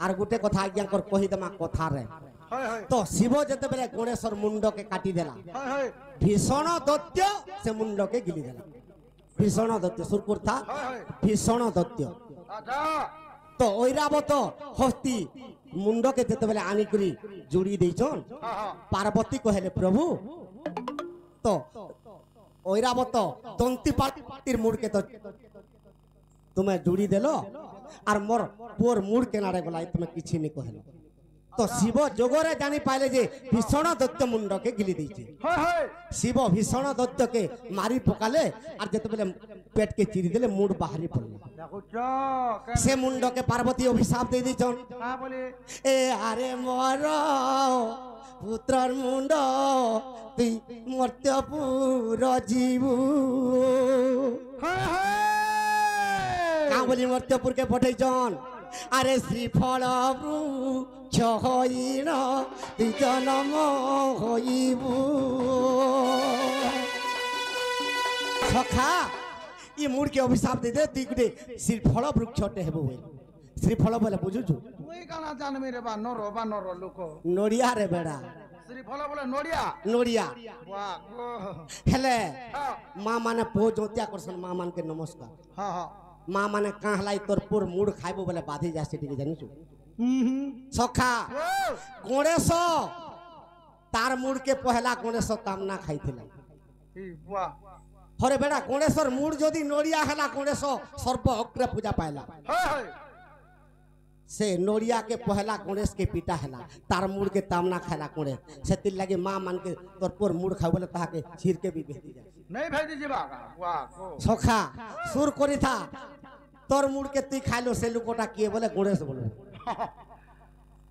are गोटे कथा आज्ञा कर कहीदेमा कथारे तो शिव जिते बेले गणेशर मुंड के काटी देला भीषण दैत्य से मुंड के गिली देला भीषण दैत्य सुरपुर था भीषण दैत्य तो ऐरावत हस्ती मुंड के जिते बेले आनिकरी जोड़ी देछन पार्वती कहले प्रभु तो ऐरावत दंती पार्टीर मुड़ के तो तुम्हें जोड़ी देलो और मोर पोर मुड़ के नारे गला तुम्हें किछि नहीं कहलो तो शिव जोगरे जानी पाइले जे भीषण दैत्य मुंड के गिली देछे शिव भीषण दैत्य के मारी पकाले और जते बेले पेट के चिरी देले मुंड बाहरी पड़ला से मुंड के पार्वती अभिशाप दे दिछन ए अरे मोर पुत्रर मुंड तुई मर्त्यपुर जीवु का बोली मर्त्यपुर के पठैछन अरे श्रीफल वृक्ष होइन तुई जन्म होइबु सखा ये मुड़ के अभिशाप दे दे तुई गुटे श्रीफल वृक्षटे हेबो श्रीफल बोले बुझुछु तुई काना जानबे रे बा नर लोक नोडिया रे बेड़ा श्रीफल बोले नोडिया नोडिया वाह गो हेले मां माने पो जोतिया करसन मां मान के नमस्कार हां हां मां माने कहलाई तोर पुर मुड़ खाइबो बोले बाधी जासे ठीक जानिछु सखा गणेश तार मुड़ के पहला गणेश कामना खाइथिला वाह हरे बेड़ा गणेशर मुड़ जदि नोडिया हला गणेश सर्व अग्र पूजा पाइला से नोडिया के पहला गणेश के पीटा हला तार मुड़ के तामना खाइला गणेश से तिल लगे मां मान के तोर पुर मुड़ खाइ बोले ताहा के छीर के भी भेजी जाय नहीं भेजी जीवा वाह गो सखा सुर करी था तोर मुड़ के तुई खाइलो से लुकोटा किए बोले गणेश बोले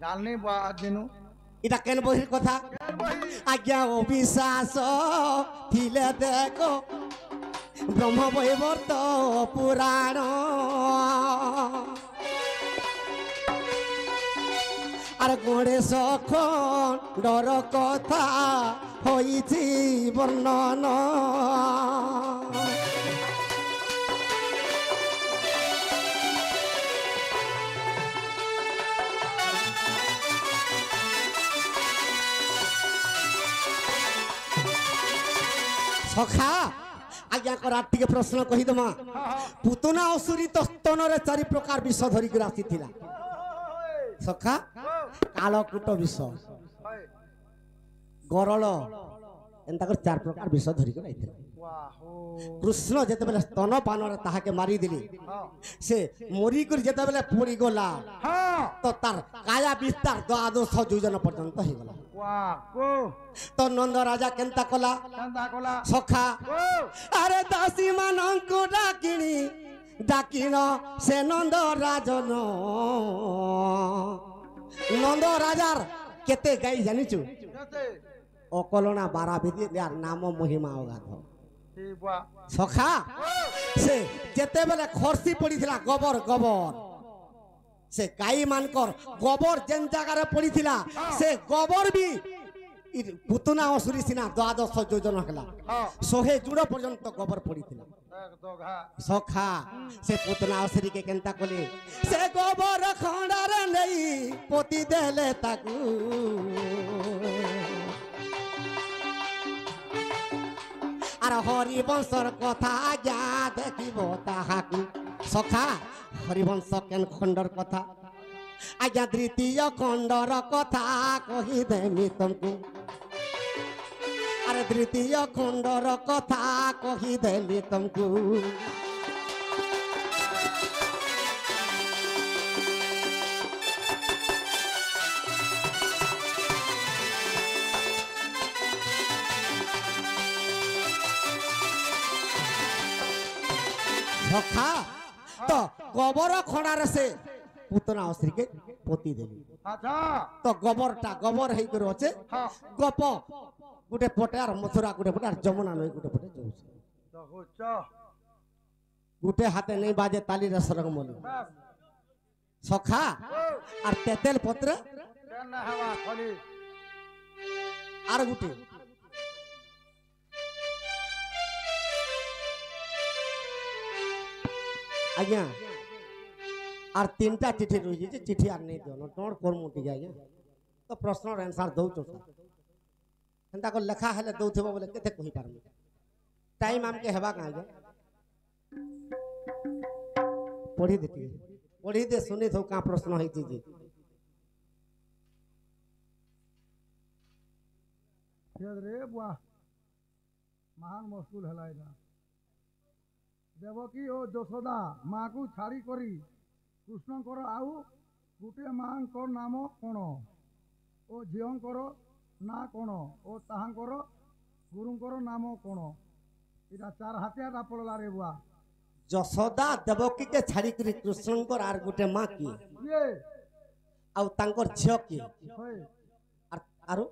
जाननी बा दिनु इटा केन बहिर कथा आज्ञा अविश्वास थिले देखो ब्रह्म वैवर्त पुराण आर गणेश खंडर कथा होइछि वर्णन सखा आज्ञा कर टिके प्रश्न कहीदमा पुतना असुरी तो स्तन रे चारि प्रकार विष धरिक आसी थिला सखा कालकूट विष गरल एंता कर चार प्रकार विष धरिक आइथिला कृष्ण जेते बेले स्तन पान रे ताहा के मारी दिली से मोरी कर जेते बेले पड़ी गला तो तार काया विस्तार द्वादश योजन पर्यंत हे गला तो नंद राजा केंता कला सखा अरे दासी मानंकु डाकिनी डाकिन से नंद राजन नंद राजार केते गाई जानिचु अकलना 12 विधि यार नाम महिमा अगाध सखा से जेते बेले खरसी पड़ी थिला गोबर गोबर से गाई मानकर गोबर जेन जगह पड़ी थिला से गोबर भी पुतना असुरी सिना द्वादश योजन हला 100 जुड़ पर्यंत गोबर पड़ी थिला सखा से पुतना असुरी के केंता कोले से गोबर खंडार नहीं पोती देले ताकू आर हरिवंशर कथा जा देखिबो ताहाकू सखा हरिवंश केन खंडर कथा आज्ञा तृतीय खंडर कथा कही देमी तुमको अरे तृतीय खंडर कथा कही देमी तुमको सखा तो गोबर खंडार से पुतना असुरी के पोती देली अच्छा तो गोबरटा गोबर हेई कर अछि गप गुटे पटे आर मथुरा गुटे पटे आर जमुना नई गुटे पटे जोछ गुटे हाथे नहीं बाजे ताली रे सरंग मोली सखा आर तेतेल पत्र केना हवा खाली आर गुटे आज्ञा আর তিনটা চিঠি রয়েছে চিঠি আর নেই দিও নোট করমু টিকে আজ্ঞা তো প্রশ্নর আনসার দৌছ সেটা করে লেখা হলে দৌথিব বলে কেতে কহি পারমু টাইম আমকে হেবা কাঁ আজ্ঞা পড়ি দে শুনি থৌ কাঁ প্রশ্ন হইছি যে রে বুয়া মহান মুশকিল হেলা এটা দেবকী ও যশোদা মাকু ছাড়ি করি কৃষ্ণଙ୍କର ଆଉ ଗୋଟିଏ ମାଙ୍କର ନାମ କ'ଣ ଓ ଝିଅଙ୍କର ନାଁ କ'ଣ ଓ ତାହାଙ୍କର ଗୁରୁଙ୍କର ନାମ କ'ଣ ଏଇଟା ଚାର ହାତିଆଟା ପଡଲା ରେ ବୁଆ যশোদা দেবকী কে ছাড়ি করি কৃষ্ণঙ্কর আর গোটে মা কি କିଏ ଆଉ ତାଙ୍କର ଝିଅ କିଏ ହଏ ଆରୁ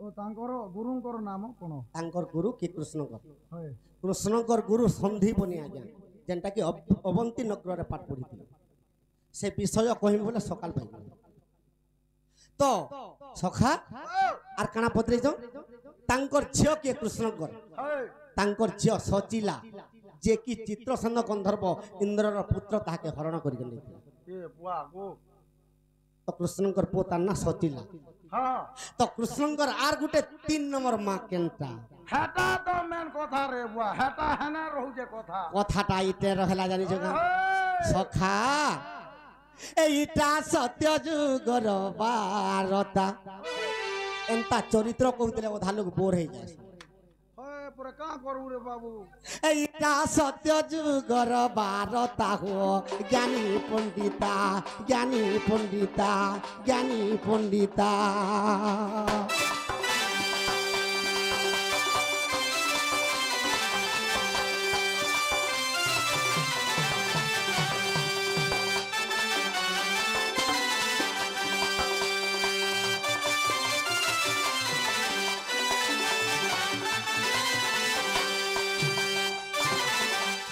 ଓ ତାଙ୍କର ଗୁରୁଙ୍କର ନାମ କ'ଣ ତାଙ୍କର ଗୁରୁ କି କୃଷ୍ଣଙ୍କର ହଏ କୃଷ୍ଣଙ୍କର ଗୁରୁ ସନ୍ଦୀପନି ଆଜ୍ଞା ଯେନ୍ଟା କି ଅବନ୍ତୀ ନଗରରେ ପାଠ ପଢିଥିଲେ ସେ ବିଷୟ କହିବି ବୋଲେ ସକାଳ ପାଇବ ତ ସଖା আর কানা পত্রিছ তাঙ্কর ঝিও কিଏ কৃষ্ণঙ্কর তাঙ্কর ঝিও সচিলা যে কি চিত্রসেন গন্ধর্ব ইন্দ্রর পুত্র তাহাকে হরণ করিকে নেইছিল তো কৃষ্ণঙ্কর পো তার না সচিলা তো কৃষ্ণঙ্কর আর গুটে 3 নম্বর মা কেনটা হেটা তো মেন কথা রে বুয়া হেটা হেনা রহুছে কথা কথাটা ইতে রহলা জানিছ না সখা এইটা সত্য যুগর বারতা এন্তা চরিত্র কହୁଥିଲେ অধা লোক বোর হয়ে যায় হয়ে পরে কা করু রে বাবু এইটা সত্য যুগর বারতা হো জ্ঞানী পণ্ডিতা জ্ঞানী পণ্ডিতা জ্ঞানী পণ্ডিতা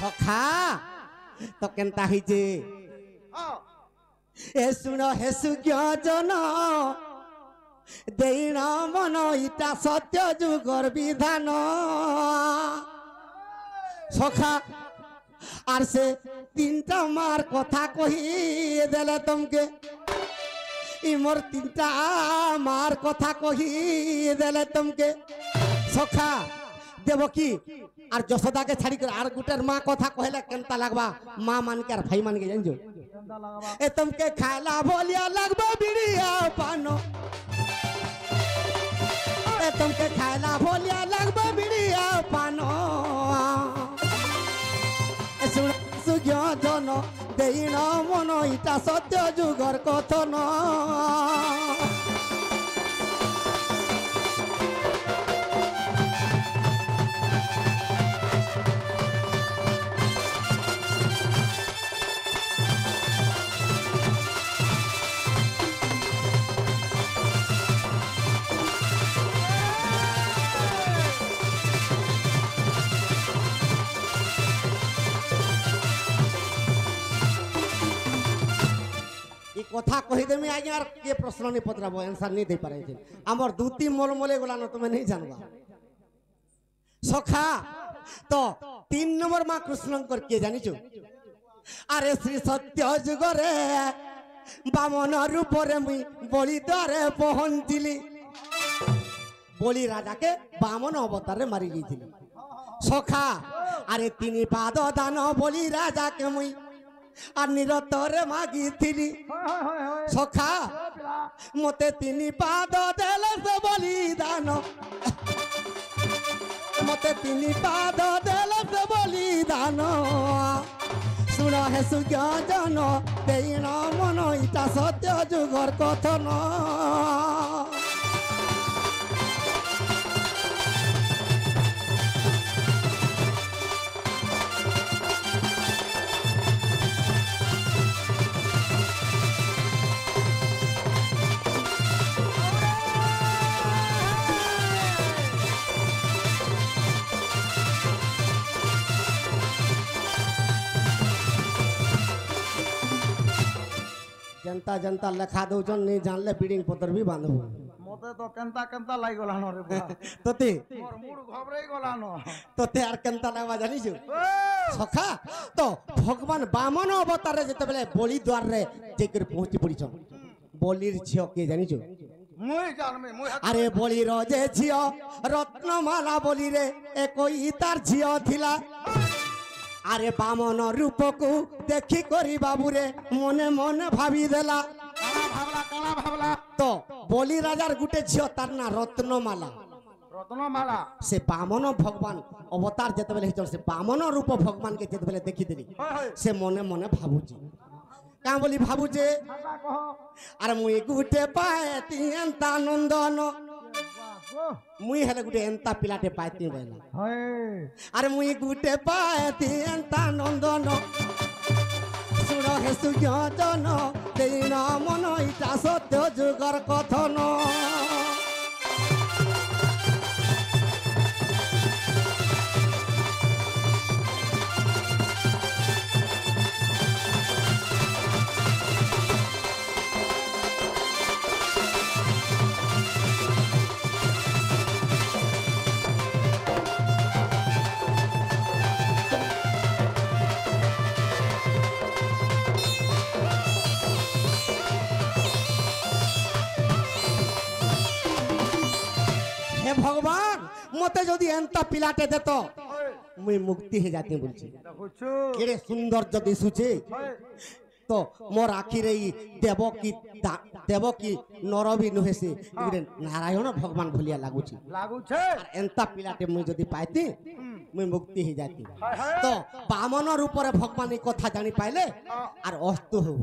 সখা তো কেনতা হইছে এ শুন হে সুজ্ঞজন দেইন মন ইটা সত্য যুগর বিধান সখা আর সে 3টা মার কথা কহি দেলে তোমকে ইমর 3টা মার কথা কহি দেলে তোমকে সখা দেবকী আর যশোদাকে ছাড়ি করে আর গুটের মা কথা কহিলে কেনতা লাগবা মা মানকে আর ভাই মানকে জানছো এ তোমকে খাইলা বলিয়া লাগবা বিড়িয়া পানো এ তোমকে খাইলা বলিয়া লাগবা বিড়িয়া পানো এ শুন সুজ্ঞজন দেইন মন ইটা সত্য যুগর কথন কথা কহিদেমি আজ্ঞা আর কে প্রশ্ন নি পত্রাবো আনসার নি দেই পারে আমার দুটি মলমলে গলা না তুমি নেই জানবা সখা তো 3 নম্বর মা কৃষ্ণঙ্কর কে জানিছো আরে শ্রী সত্য যুগরে বামন রূপরে মুই বলি দ্বারে পহঞ্চিলি বলি রাজাকে বামন অবতারে মারি গিয়েছিলি সখা আরে 3 পাদ দান বলি রাজাকে মুই আর নিরতরে মাগিছিলি সখা মতে 3 পাদ দেলে সে বলিদান মতে 3 পাদ দেলে সে বলিদান শুণ হে সুজ্ঞজন দেইন মন ইটা সত্য যুগর কথন जनता जनता लेखा दौन नहीं जानले बिल्डिंग पत्र भी बांधब মতে তো কেনতা কেনতা লাগি গলানো রে বুড়া তোতে মোর মুড ঘবরাই গলানো তোতে আর কেনতা লাগবা জানিছু সখা তো ভগবান বামন অবতারে যেতেবেলে বলি দ্বারে যে করে পৌঁছি পড়িছন বলির ঝিও কে জানিছু মুই জানমি মুই আরে বলির যে ঝিও রত্নমালা বলি রে একই তার ঝিও থিলা আরে বামন রূপকু দেখি করি বাবুরে মনে মনে ভাবি দেলা কালা ভাবলা তো বলি রাজার গুটে ঝিও তার না রত্নমালা রত্নমালা সে বামন ভগবান অবতার যেতেবেলে হইছন সে বামন রূপ ভগবানকে যেতেবেলে দেখিদেলি সে মনে মনে ভাবুছি কাঁ বলি ভাবুছে আরে মুই গুটে পাইতি এন্তা নন্দন মুই হেলে গুটে এন্তা পিলাটে পাইতি বেলা আরে মুই গুটে পাইতি এন্তা নন্দন সুর হে সুজন দেইন মন ইটা সত্য যুগর কথন ভগবান মতে যদি এন্তা পিলাটে দেত মুই মুক্তি হয়ে যাতে বলছি কেড়ে সৌন্দর্য দিশুছে তো মোর আখির এই দেবকী নরবি নুহেছে নারায়ণ ভগবান ভলিয়া লাগুছি এন্তা পিলাটে মুই যদি পাইতি মুই মুক্তি হয়ে যাতি তো বামনর উপরে ভগবান এই কথা জানি পাইলে আর অস্ত হব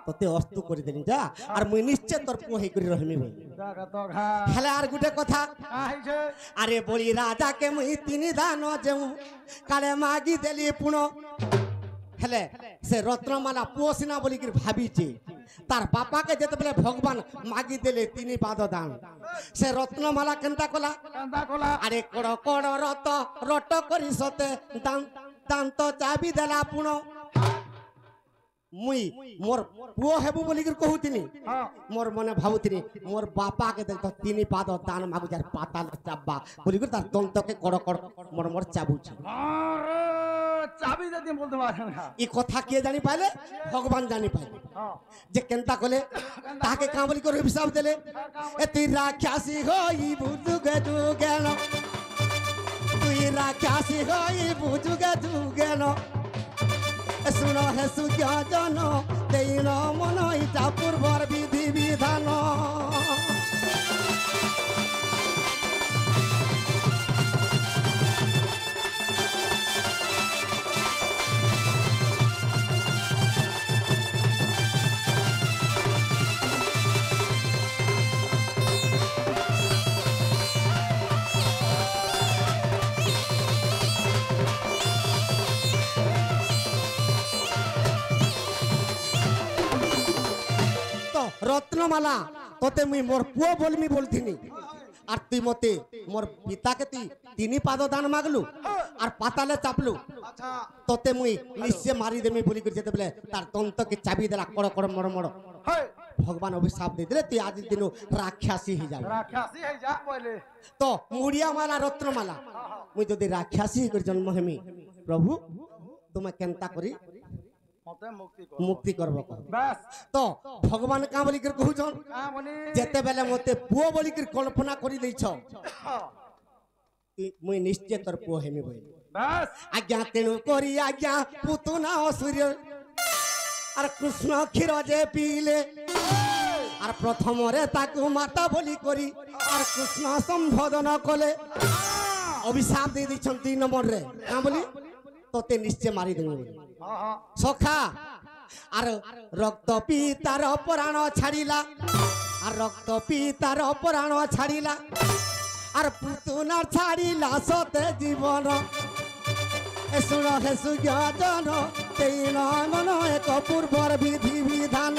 তোতে অস্তু করে দেলি যা আর মুই নিশ্চয় তোর পোহে করে রহিমি বই হেলে আর গুটে কথা আরে বলি রাজাকে মুই তিনি দান যেউ কালে মাগি দেলি পুণ হেলে সে রত্নমালা পুଅ সিনা বলি কি ভাবিছে তার বাপাকে যেতেবেলে ভগবান মাগি দেলে তিনি পাদ দান সে রত্নমালা কেনতা কলা আরে কড় কড় রট করি সতে দান্ত চাবি দেলা পুণ মুই মোর পুଅ হেবু বলি কহুতিনি মোর মনে ভাবুতিনি মোর বাপাকে দেখতো তিনি পাদ দান মাগু যার পাতাল চাব্বা বলি তার দন্তকে কড় কড় মোর মোর চাবুছি চাবি যদি বলতে পারেন এই কথা কে জানি পাইলে ভগবান জানি পাইলে যে কেনতা কলে তাকে কাঁ বলি করে হিসাব দেলে এ তুই রাক্ষাসী হই বুঝুগে যুগেন তুই রাক্ষাসী হই বুঝুগে যুগেন শুন হে সুজন দেইন মন ইটা পূর্বর বিধি বিধান রত্নমালা তোতে মুই মোর পুଅ বলমি বলথিনি আর তুই মতে মোর পিতাকে তুই তিনি পাদ দান মাগলু আর পাতালে চাপলু তোতে মুই নিশ্চয় মারি দেমি বলি করে যেতে বলে তার দন্তকে চাবি দেলা কড় কড় মড় মড় ভগবান অভিশাপ দিয়ে দিলে তুই আজ দিন রাক্ষাসী হয়ে যাবে তো মুড়িয়া মালা রত্নমালা মুই যদি রাক্ষাসী করে জন্ম হেমি প্রভু তোমা কেনতা করি মুক্তি করব তো ভগবান কাঁ বলি কহুছন যেতেবেলে মতে পুଅ বলি কল্পনা করি দেইছ মুই নিশ্চয় তোর পুଅ হেমি বই আজ্ঞা তেণু করি আজ্ঞা পুতুনা অসূর্য আর কৃষ্ণ ক্ষীর যে পিলে আর প্রথমরে তাকু মাতা বলি করি আর কৃষ্ণ সম্বোধন কলে অভিশাপ দিয়ে দিচ্ছেন 3 নম্বরে কাঁ বলি তোতে নিশ্চয় মারি দেবে বলি সখা আর রক্ত পিতার প্রাণ ছাড়িলা আর রক্ত পিতার প্রাণ ছাড়িলা আর পুতুনার ছাড়িলা সতে জীবন শুণ হে সুজন তেইন মন এক পূর্বর বিধি বিধান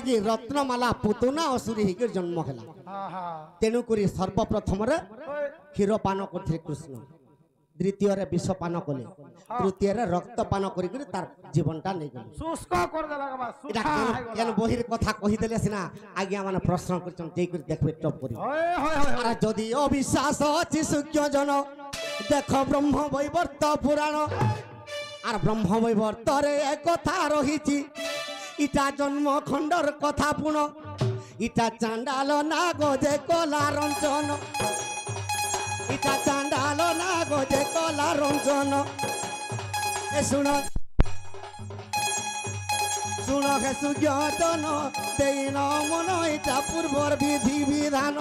ଲାଗି ରତ୍ନମାଲା ପୁତୁନା ଅସୁରୀ ହେଇକି ଜନ୍ମ ହେଲା ତେଣୁ କରି ସର୍ବପ୍ରଥମରେ କ୍ଷୀର ପାନ କରିଥିଲେ କୃଷ୍ଣ ଦ୍ୱିତୀୟରେ ବିଷ ପାନ କଲେ ତୃତୀୟରେ ରକ୍ତ ପାନ କରିକି ତାର ଜୀବନଟା ନେଇଗଲେ ଏଟା କେନ ବହିର କଥା କହିଦେଲେ ସିନା ଆଜ୍ଞା ମାନେ ପ୍ରଶ୍ନ କରିଛନ୍ତି ଯାଇକରି ଦେଖବେ ଟପ୍ କରିବେ ଆରେ ଯଦି ଅବିଶ୍ୱାସ ଅଛି ସୂକ୍ଷ୍ମ ଜନ ଦେଖ ବ୍ରହ୍ମ ବୈବର୍ତ ପୁରାଣ আর ব্রহ্ম বৈবর্তরে কথা রহিছি ইটা জন্ম খণ্ডর কথা পুণ ইটা চান্ডাল না গজে কলা রঞ্জন ইটা চান্ডাল না গজে কলা রঞ্জন এ শুণ শুণ হে সুজ্ঞজন দেই ন মন ইটা পূর্বর বিধি বিধান